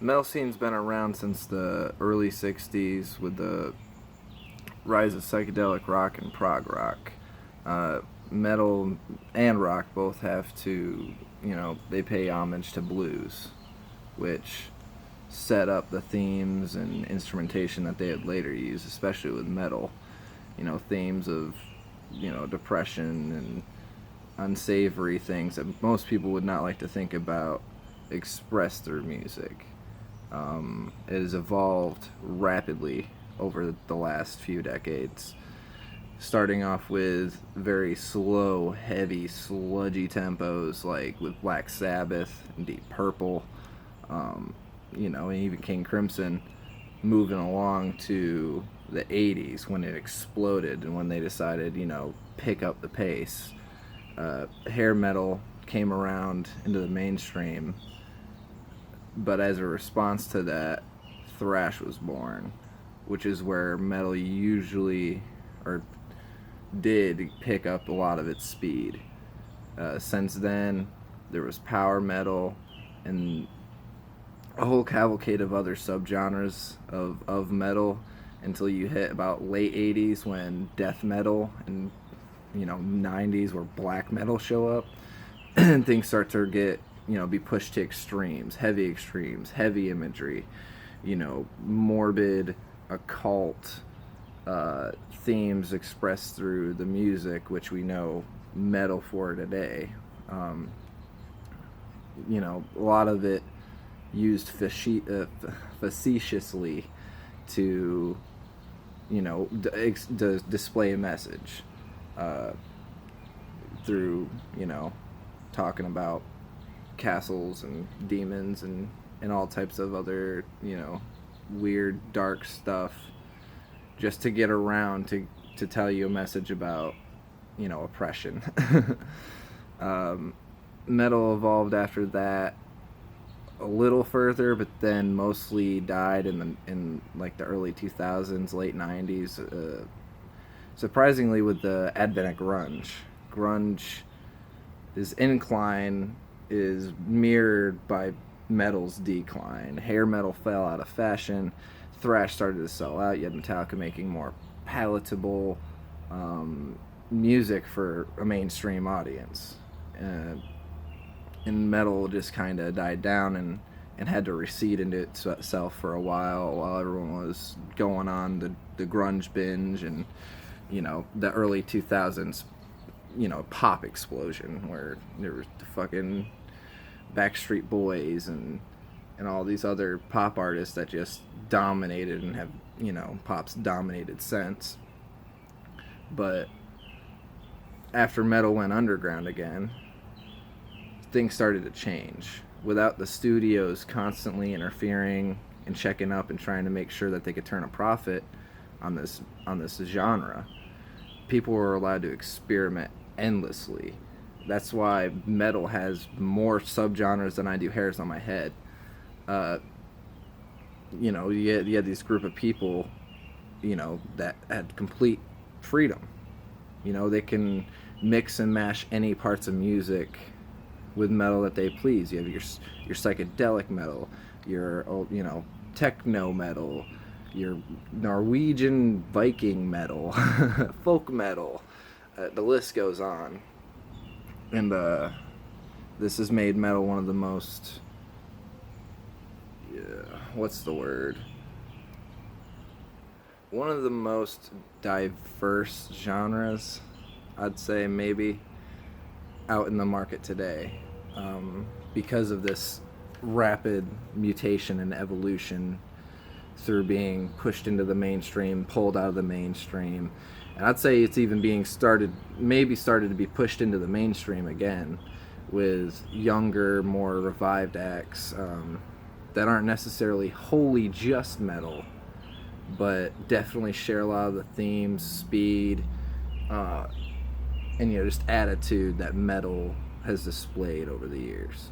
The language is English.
Metal scene's been around since the early 60s with the rise of psychedelic rock and prog rock. Uh, Metal and rock both have to, they pay homage to blues, which set up the themes and instrumentation that they would later use, especially with metal. Themes of, depression and unsavory things that most people would not like to think about expressed through music. It has evolved rapidly over the last few decades, starting off with very slow, heavy, sludgy tempos like with Black Sabbath and Deep Purple, and even King Crimson, moving along to the 80s when it exploded and when they decided, pick up the pace. Hair metal came around into the mainstream, but as a response to that, thrash was born, which is where metal usually, or did, pick up a lot of its speed. Since then, there was power metal and a whole cavalcade of other subgenres of metal until you hit about late 80s when death metal and 90s where black metal show up and things start to get be pushed to extremes, heavy imagery, morbid, occult themes expressed through the music, which we know metal for today. A lot of it used facetiously to, display a message through, talking about castles and demons and all types of other, weird, dark stuff, just to get around to tell you a message about, oppression. Metal evolved after that a little further, but then mostly died in like the early 2000s, late 90s. Surprisingly, with the advent of grunge, his incline is mirrored by metal's decline. Hair metal fell out of fashion. Thrash started to sell out. You had Metallica making more palatable music for a mainstream audience. And metal just kind of died down and had to recede into itself for a while everyone was going on the grunge binge and, the early 2000s, pop explosion where there was the fucking Backstreet Boys and all these other pop artists that just dominated and have, pop's dominated since. But after metal went underground again, things started to change. Without the studios constantly interfering and checking up and trying to make sure that they could turn a profit on this genre, people were allowed to experiment endlessly. That's why metal has more subgenres than I do hairs on my head. You had this group of people, that had complete freedom. They can mix and mash any parts of music with metal that they please. You have your psychedelic metal, your techno metal, your Norwegian Viking metal, folk metal. The list goes on, and this has made metal one of the most what's the word? One of the most diverse genres, I'd say, maybe, out in the market today, because of this rapid mutation and evolution through being pushed into the mainstream, pulled out of the mainstream. And I'd say it's even started to be pushed into the mainstream again with younger, more revived acts that aren't necessarily wholly just metal, but definitely share a lot of the themes, speed, and just attitude that metal has displayed over the years.